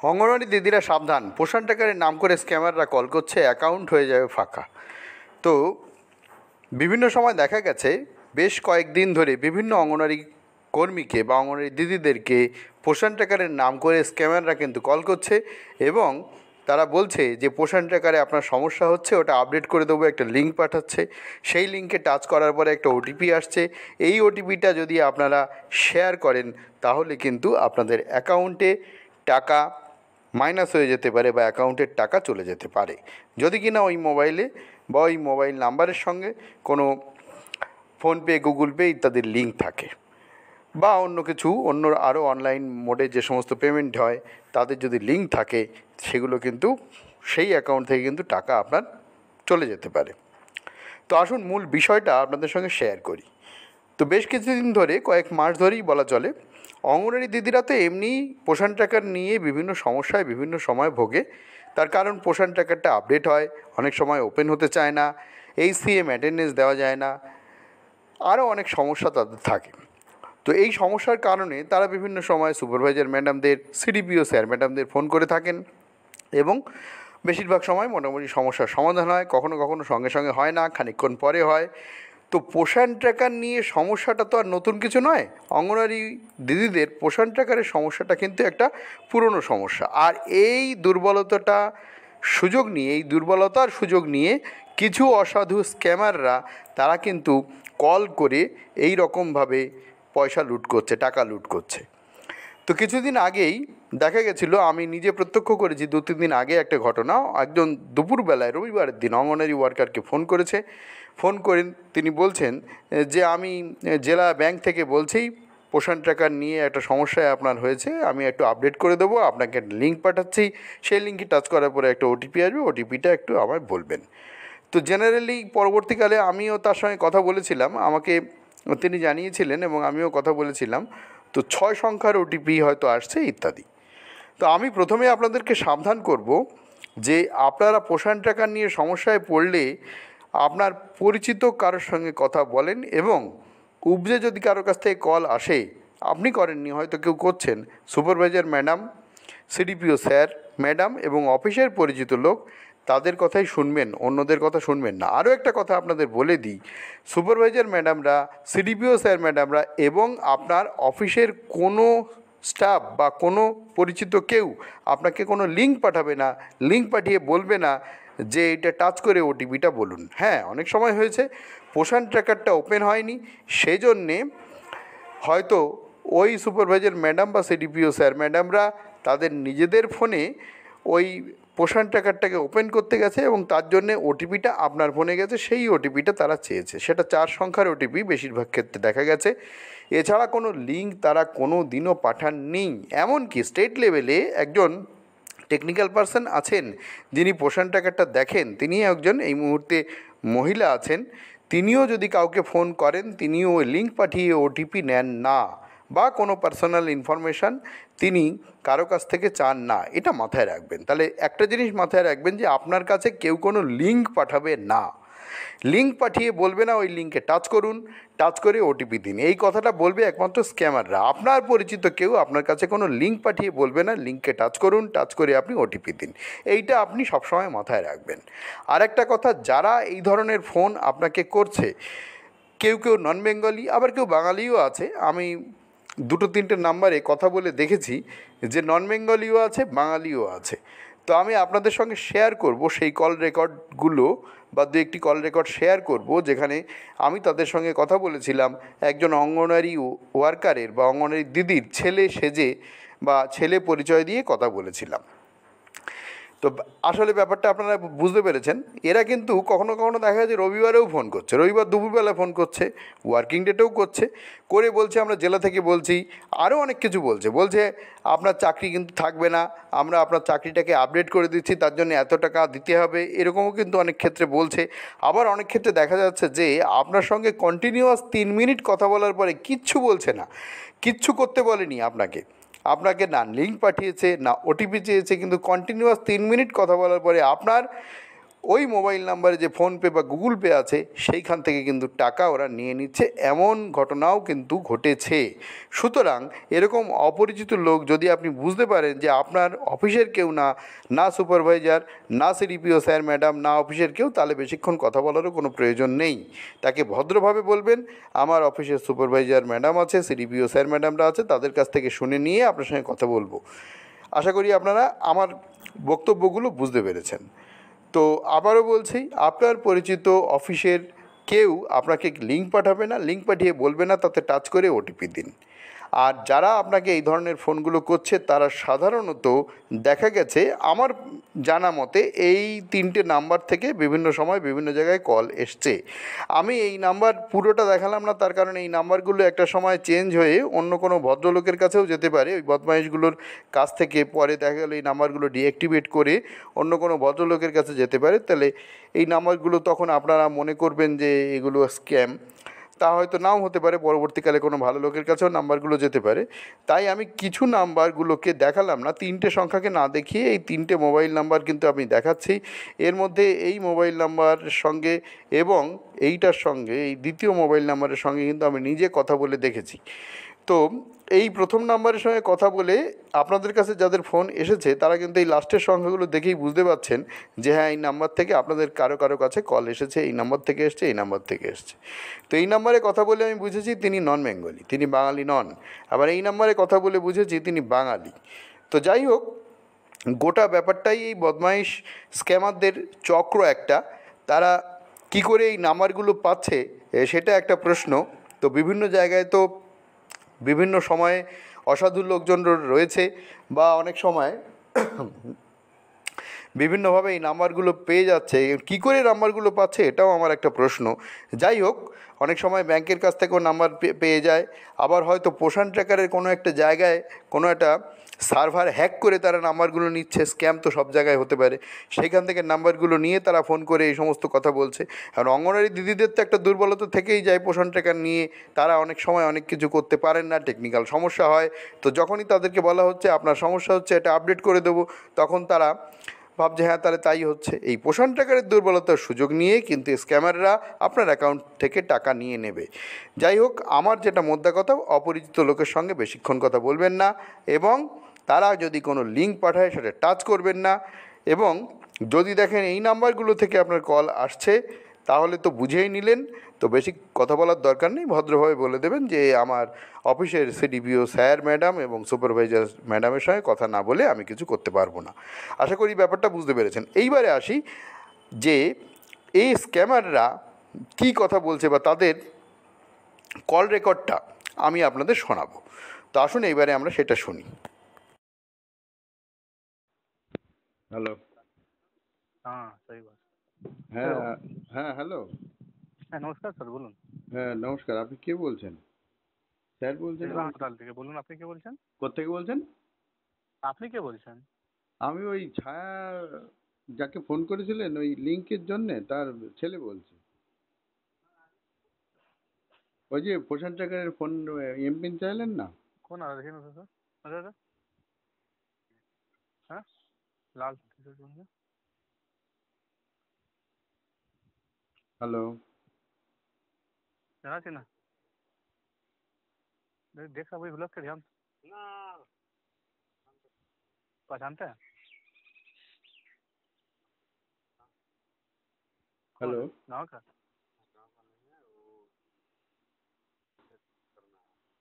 অঙ্গনওয়াড়ি দিদিরা সাবধান, পোষণ ট্র্যাকারের নাম করে স্ক্যামাররা কল করছে, অ্যাকাউন্ট হয়ে যাবে ফাঁকা। তো বিভিন্ন সময় দেখা গেছে বেশ কয়েকদিন ধরে বিভিন্ন অঙ্গনওয়াড়ি কর্মীকে বা অঙ্গনওয়াড়ি দিদিদেরকে পোষণ ট্র্যাকারের নাম করে স্ক্যামাররা কিন্তু কল করছে এবং তারা বলছে যে পোষণ ট্র্যাকারে আপনার সমস্যা হচ্ছে, ওটা আপডেট করে দেবো, একটা লিঙ্ক পাঠাচ্ছে, সেই লিঙ্কে টাচ করার পরে একটা ওটিপি আসছে, এই ওটিপিটা যদি আপনারা শেয়ার করেন তাহলে কিন্তু আপনাদের অ্যাকাউন্টে টাকা মাইনাস হয়ে যেতে পারে বা অ্যাকাউন্টের টাকা চলে যেতে পারে, যদি কিনা ওই মোবাইলে বা ওই মোবাইল নাম্বারের সঙ্গে কোনো ফোনপে, গুগল পে ইত্যাদির লিঙ্ক থাকে বা অন্য কিছু অন্য আরও অনলাইন মোডে যে সমস্ত পেমেন্ট হয় তাদের যদি লিঙ্ক থাকে, সেগুলো কিন্তু সেই অ্যাকাউন্ট থেকে কিন্তু টাকা আপনার চলে যেতে পারে। তো আসুন মূল বিষয়টা আপনাদের সঙ্গে শেয়ার করি। তো বেশ কিছুদিন ধরে, কয়েক মাস ধরেই বলা চলে, অঙ্গনওয়াড়ি দিদিরা তো এমনিই পোষণ ট্র্যাকার নিয়ে বিভিন্ন সমস্যায় বিভিন্ন সময় ভোগে। তার কারণ পোষণ ট্র্যাকারটা আপডেট হয়, অনেক সময় ওপেন হতে চায় না, HCM অ্যাটেন্ডেন্স দেওয়া যায় না, আরও অনেক সমস্যা তাদের থাকে। তো এই সমস্যার কারণে তারা বিভিন্ন সময় সুপারভাইজার ম্যাডামদের, CDPO স্যার ম্যাডামদের ফোন করে থাকেন এবং বেশিরভাগ সময় মোটামুটি সমস্যার সমাধান হয়, কখনো কখনো সঙ্গে সঙ্গে হয় না, খানিকক্ষণ পরে হয়। তো পোষণ ট্র্যাকার নিয়ে সমস্যাটা তো আর নতুন কিছু নয়। অঙ্গনওয়াড়ি দিদিদের পোষণ ট্র্যাকারের সমস্যাটা কিন্তু একটা পুরনো সমস্যা। আর এই দুর্বলতার সুযোগ নিয়ে কিছু অসাধু স্ক্যামাররা তারা কিন্তু কল করে এই রকমভাবে পয়সা লুট করছে, টাকা লুট করছে। তো কিছুদিন আগেই দেখা গেছিলো, আমি নিজে প্রত্যক্ষ করেছি, 2-3 দিন আগে একটা ঘটনা। একজন দুপুরবেলায় রবিবারের দিন অঙ্গনওয়াড়ি ওয়ার্কারকে ফোন করেছে। ফোন করে তিনি বলছেন যে আমি জেলা ব্যাংক থেকে বলছি, পোষণ ট্র্যাকার নিয়ে একটা সমস্যায় আপনার হয়েছে, আমি একটু আপডেট করে দেবো, আপনাকে একটা লিঙ্ক পাঠাচ্ছি, সেই লিঙ্কে টাচ করার পরে একটা ওটিপি আসবে, ওটিপিটা একটু আমায় বলবেন। তো জেনারেলি পরবর্তীকালে আমিও তার সঙ্গে কথা বলেছিলাম, আমাকে তিনি জানিয়েছিলেন এবং আমিও কথা বলেছিলাম। তো 6 সংখ্যার ওটিপি হয়তো আসছে ইত্যাদি। তো আমি প্রথমে আপনাদেরকে সাবধান করব যে আপনারা পোষণ ট্র্যাকার নিয়ে সমস্যায় পড়লে আপনার পরিচিত কারোর সঙ্গে কথা বলেন এবং উপজে যদি কারোর কাছ থেকে কল আসে, আপনি করেননি, হয়তো কেউ করছেন, supervisor madam, CDPO sir madam এবং অফিসের পরিচিত লোক, তাদের কথাই শুনবেন, অন্যদের কথা শুনবেন না। আরও একটা কথা আপনাদের বলে দিই, সুপারভাইজার ম্যাডামরা, CDPO স্যার ম্যাডামরা এবং আপনার অফিসের কোনো স্টাফ বা কোনো পরিচিত কেউ আপনাকে কোনো লিঙ্ক পাঠাবে না, লিঙ্ক পাঠিয়ে বলবে না যে এটা টাচ করে ওটিপিটা বলুন। হ্যাঁ, অনেক সময় হয়েছে পোষণ ট্র্যাকারটা ওপেন হয়নি, সেই জন্যে হয়তো ওই সুপারভাইজার ম্যাডাম বা CDPO স্যার ম্যাডামরা তাদের নিজেদের ফোনে ওই পোষণ ট্র্যাকারটাকে ওপেন করতে গেছে এবং তার জন্যে ওটিপিটা আপনার ফোনে গেছে, সেই ওটিপিটা তারা চেয়েছে। সেটা 4 সংখ্যার ওটিপি বেশিরভাগ ক্ষেত্রে দেখা গেছে। এছাড়া কোনো লিঙ্ক তারা কোনো দিনও পাঠাননি। এমনকি স্টেট লেভেলে একজন টেকনিক্যাল পারসন আছেন যিনি পোষণ ট্র্যাকারটা দেখেন, তিনি একজন এই মুহূর্তে মহিলা আছেন, তিনিও যদি কাউকে ফোন করেন তিনিও ওই লিঙ্ক পাঠিয়ে ওটিপি নেন না বা কোনো পার্সোনাল ইনফরমেশান তিনি কারো কাছ থেকে চান না। এটা মাথায় রাখবেন। তাহলে একটা জিনিস মাথায় রাখবেন যে আপনার কাছে কেউ কোনো লিঙ্ক পাঠাবে না, লিঙ্ক পাঠিয়ে বলবে না ওই লিঙ্কে টাচ করুন, টাচ করে ওটিপি দিন, এই কথাটা বলবে একমাত্র স্ক্যামাররা। আপনার পরিচিত কেউ আপনার কাছে কোনো লিঙ্ক পাঠিয়ে বলবে না লিঙ্কে টাচ করুন, টাচ করে আপনি ওটিপি দিন। এইটা আপনি সবসময় মাথায় রাখবেন। আর একটা কথা, যারা এই ধরনের ফোন আপনাকে করছে, কেউ কেউ নন বেঙ্গলি, আবার কেউ বাঙালিও আছে। আমি 2-3টে নাম্বারে কথা বলে দেখেছি যে নন বেঙ্গলিও আছে, বাঙালিও আছে। তো আমি আপনাদের সঙ্গে শেয়ার করব সেই কল রেকর্ডগুলো বা 2-1টি কল রেকর্ড শেয়ার করব, যেখানে আমি তাদের সঙ্গে কথা বলেছিলাম একজন অঙ্গনওয়াড়ি ওয়ার্কারের বা অঙ্গনওয়াড়ি দিদির ছেলে সেজে বা ছেলে পরিচয় দিয়ে কথা বলেছিলাম। তো আসলে ব্যাপারটা আপনারা বুঝতে পেরেছেন। এরা কিন্তু কখনো কখনো দেখা যায় রবিবারেও ফোন করছে, রবিবার দুপুরবেলা ফোন করছে, ওয়ার্কিং ডেটেও করছে, করে বলছে আমরা জেলা থেকে বলছি, আরও অনেক কিছু বলছে আপনার চাকরি কিন্তু থাকবে না, আমরা আপনার চাকরিটাকে আপডেট করে দিচ্ছি, তার জন্য এত টাকা দিতে হবে, এরকমও কিন্তু অনেক ক্ষেত্রে বলছে। আবার অনেক ক্ষেত্রে দেখা যাচ্ছে যে আপনার সঙ্গে কন্টিনিউয়াস 3 মিনিট কথা বলার পরে কিচ্ছু বলছে না, কিচ্ছু করতে বলেনি আপনাকে না লিঙ্ক পাঠিয়েছে না ওটিপি চেয়েছে, কিন্তু কন্টিনিউয়াস 3 মিনিট কথা বলার পরে আপনার ওই মোবাইল নাম্বারে যে ফোনপে বা গুগল পে আছে সেইখান থেকে কিন্তু টাকা ওরা নিয়ে নিচ্ছে, এমন ঘটনাও কিন্তু ঘটেছে। সুতরাং এরকম অপরিচিত লোক যদি আপনি বুঝতে পারেন যে আপনার অফিসের কেউ না, না সুপারভাইজার, না সিডিপিও স্যার ম্যাডাম, না অফিসের কেউ, তাহলে বেশিক্ষণ কথা বলারও কোনো প্রয়োজন নেই। তাকে ভদ্রভাবে বলবেন, আমার অফিসের সুপারভাইজার ম্যাডাম আছে, সিডিপিও স্যার ম্যাডামরা আছে, তাদের কাছ থেকে শুনে নিয়ে আপনার সঙ্গে কথা বলবো। আশা করি আপনারা আমার বক্তব্যগুলো বুঝতে পেরেছেন। তো আবারও বলছি, আপনার পরিচিত অফিসের কেউ আপনাকে লিঙ্ক পাঠাবে না, লিঙ্ক পাঠিয়ে বলবে না তাতে টাচ করে ওটিপি দিন। আর যারা আপনাকে এই ধরনের ফোনগুলো করছে তারা সাধারণত দেখা গেছে আমার জানা মতে এই 3টে নাম্বার থেকে বিভিন্ন সময় বিভিন্ন জায়গায় কল এসছে। আমি এই নাম্বার পুরোটা দেখালাম না, তার কারণে এই নাম্বারগুলো একটা সময় চেঞ্জ হয়ে অন্য কোনো ভদ্রলোকের কাছেও যেতে পারে। ওই বদমাইশগুলোর কাছ থেকে পরে দেখা গেলো এই নাম্বারগুলো ডিঅ্যাক্টিভেট করে অন্য কোনো ভদ্রলোকের কাছে যেতে পারে। তাহলে এই নাম্বারগুলো তখন আপনারা মনে করবেন যে এগুলো স্ক্যাম, তা হয়তো নাও হতে পারে, পরবর্তীকালে কোনো ভালো লোকের কাছেও নাম্বারগুলো যেতে পারে। তাই আমি কিছু নাম্বারগুলোকে দেখালাম না, 3টে সংখ্যাকে না দেখিয়ে এই 3টে মোবাইল নাম্বার কিন্তু আমি দেখাচ্ছি। এর মধ্যে এই মোবাইল নাম্বারের সঙ্গে এবং এইটার সঙ্গে, এই দ্বিতীয় মোবাইল নাম্বারের সঙ্গে কিন্তু আমি নিজে কথা বলে দেখেছি। তো এই প্রথম নাম্বারের সঙ্গে কথা বলে আপনাদের কাছে যাদের ফোন এসেছে তারা কিন্তু এই লাস্টের সংখ্যাগুলো দেখেই বুঝতে পারছেন যে হ্যাঁ, এই নাম্বার থেকে আপনাদের কারো কারো কাছে কল এসেছে, এই নাম্বার থেকে এসছে, এই নাম্বার থেকে এসছে। তো এই নাম্বারে কথা বলে আমি বুঝেছি তিনি নন বেঙ্গলি, তিনি বাঙালি নন। আবার এই নাম্বারে কথা বলে বুঝেছি তিনি বাঙালি। তো যাই হোক, গোটা ব্যাপারটাই এই বদমাইশ স্ক্যামারদের চক্র একটা। তারা কি করে এই নাম্বারগুলো পাচ্ছে সেটা একটা প্রশ্ন। তো বিভিন্ন জায়গায় তো বিভিন্ন সময়ে অসাধু লোকজন রয়েছে, বা অনেক সময় বিভিন্নভাবে এই নাম্বারগুলো পেয়ে যাচ্ছে। কী করে নাম্বারগুলো পাচ্ছে এটাও আমার একটা প্রশ্ন। যাই হোক, অনেক সময় ব্যাংকের কাছ থেকেও নাম্বার পেয়ে যায়, আবার হয়তো পোষণ ট্র্যাকারের কোনো একটা জায়গায় কোনো একটা সার্ভার হ্যাক করে তারা নাম্বারগুলো নিচ্ছে। স্ক্যাম তো সব জায়গায় হতে পারে, সেইখান থেকে নাম্বারগুলো নিয়ে তারা ফোন করে এই সমস্ত কথা বলছে। আর অঙ্গনওয়াড়ি দিদিদের তো একটা দুর্বলতা থেকেই যায়, পোষণ ট্র্যাকার নিয়ে তারা অনেক সময় অনেক কিছু করতে পারেন না, টেকনিক্যাল সমস্যা হয়। তো যখনই তাদেরকে বলা হচ্ছে আপনার সমস্যা হচ্ছে, এটা আপডেট করে দেবো, তখন তারা ভাবছে হ্যাঁ তাহলে তাই হচ্ছে। এই পোষণ ট্র্যাকারের দুর্বলতার সুযোগ নিয়ে কিন্তু স্ক্যামাররা আপনার অ্যাকাউন্ট থেকে টাকা নিয়ে নেবে। যাই হোক, আমার যেটা মোদ্দা কথা, অপরিচিত লোকের সঙ্গে বেশিক্ষণ কথা বলবেন না, এবং তারা যদি কোনো লিঙ্ক পাঠায় সেটা টাচ করবেন না। এবং যদি দেখেন এই নাম্বারগুলো থেকে আপনার কল আসছে তাহলে তো বুঝেই নিলেন, তো বেশি কথা বলার দরকার নেই, ভদ্রভাবে বলে দেবেন যে আমার অফিসের সিডিপিও স্যার ম্যাডাম এবং সুপারভাইজার ম্যাডামের সঙ্গে কথা না বলে আমি কিছু করতে পারবো না। আশা করি ব্যাপারটা বুঝতে পেরেছেন। এইবারে আসি যে এই স্ক্যামাররা কী কথা বলছে বা তাদের কল রেকর্ডটা আমি আপনাদের শোনাবো। তো আসুন এইবারে আমরা সেটা শুনি। হ্যালো। हाँ सही बात। হ্যাঁ, হ্যালো। হ্যাঁ, হ্যালো। হ্যাঁ নমস্কার স্যার, বলুন। হ্যাঁ নমস্কার, আপনি কে বলছেন? স্যার বলছেন না? ইসলাম হাসপাতাল থেকে বলুন, আপনি কে বলছেন? কোত্থেকে বলছেন? আপনি কে বলছেন? আমি ওই ছায়া, যাকে ফোন করেছিলেন ওই লিঙ্কের জন্যে, তার ছেলে বলছি। ওই যে পোষণ ট্র্যাকারের ফোন এমপিন চাইলেন না? कौन आ रहा है देखिए ना सर। अच्छा अच्छा। हाँ लाल टी-शर्ट में है। হ্যালো। जना चिन्ह देख वही ब्लॉक के ध्यान ना पहचानते हैं। হ্যালো। गाँव का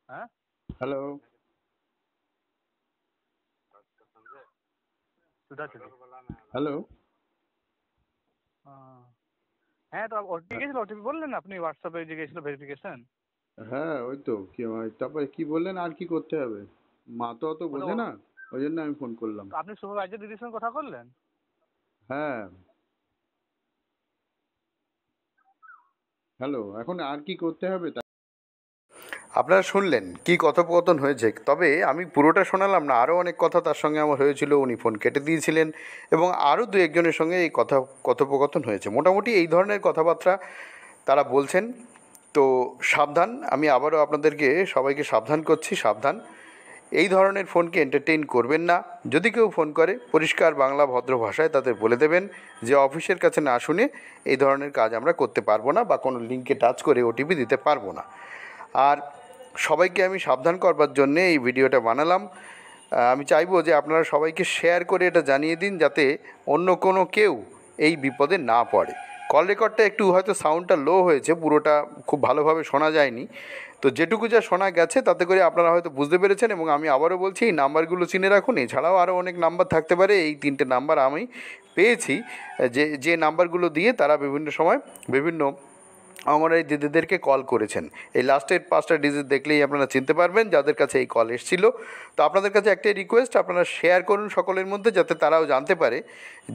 हाँ হ্যালো। सुधा चिन्ह হ্যালো। हाँ হ্যাঁ, তো ওটিপি গেছিল, ওটিপি বললেন না আপনি হোয়াটসঅ্যাপে যে গেছিল ভেরিফিকেশন। হ্যাঁ ওই তো কি তারপরে কি বললেন আর কি করতে হবে? মা তো অত বোঝে না, ওই জন্য আমি ফোন করলাম। আপনি সুপারভাইজার দিদির সঙ্গে কথা করলেন? হ্যাঁ। হ্যালো, এখন আর কি করতে হবে? আপনারা শুনলেন কি কথোপকথন হয়েছে। তবে আমি পুরোটা শোনালাম না, আরও অনেক কথা তার সঙ্গে আমার হয়েছিল, উনি ফোন কেটে দিয়েছিলেন, এবং আরও দু একজনের সঙ্গে এই কথোপকথন হয়েছে। মোটামুটি এই ধরনের কথাবার্তা তারা বলছেন। তো সাবধান, আমি আবারও আপনাদেরকে সবাইকে সাবধান করছি, সাবধান। এই ধরনের ফোনকে এন্টারটেইন করবেন না। যদি কেউ ফোন করে পরিষ্কার বাংলা ভদ্র ভাষায় তাদের বলে দেবেন যে অফিসের কাছে না শুনে এই ধরনের কাজ আমরা করতে পারবো না বা কোনো লিঙ্কে টাচ করে ওটিপি দিতে পারবো না। আর সবাইকে আমি সাবধান করবার জন্যে এই ভিডিওটা বানালাম। আমি চাইবো যে আপনারা সবাইকে শেয়ার করে এটা জানিয়ে দিন যাতে অন্য কোনো কেউ এই বিপদে না পড়ে। কল রেকর্ডটা একটু হয়তো সাউন্ডটা লো হয়েছে, পুরোটা খুব ভালোভাবে শোনা যায়নি। তো যেটুকু যা শোনা গেছে তাতে করে আপনারা হয়তো বুঝতে পেরেছেন। এবং আমি আবারও বলছি, এই নাম্বারগুলো চিনে রাখুন। এছাড়াও আরও অনেক নাম্বার থাকতে পারে, এই 3টে নাম্বার আমি পেয়েছি যে নাম্বারগুলো দিয়ে তারা বিভিন্ন সময় বিভিন্ন অঙ্গনওয়াড়ি দিদিদেরকে কল করেছেন। এই লাস্টের 5টা ডিজিট দেখলেই আপনারা চিনতে পারবেন যাদের কাছে এই কল এসেছিলো। তো আপনাদের কাছে একটাই রিকোয়েস্ট, আপনারা শেয়ার করুন সকলের মধ্যে, যাতে তারাও জানতে পারে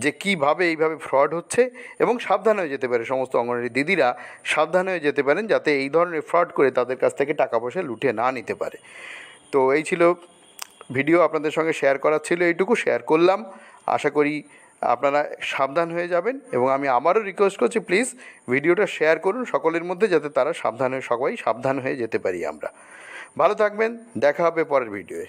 যে কীভাবে এইভাবে ফ্রড হচ্ছে এবং সাবধান হয়ে যেতে পারে। সমস্ত অঙ্গনওয়াড়ি দিদিরা সাবধান হয়ে যেতে পারেন যাতে এই ধরনের ফ্রড করে তাদের কাছ থেকে টাকা পয়সা লুটে না নিতে পারে। তো এই ছিল ভিডিও, আপনাদের সঙ্গে শেয়ার করার ছিল, এইটুকু শেয়ার করলাম। আশা করি আপনারা সাবধান হয়ে যাবেন এবং আমি আবারও রিকোয়েস্ট করছি, প্লিজ ভিডিওটা শেয়ার করুন সকলের মধ্যে যাতে তারা সবাই সাবধান হয়ে যেতে পারি আমরা। ভালো থাকবেন, দেখা হবে পরের ভিডিওয়ে।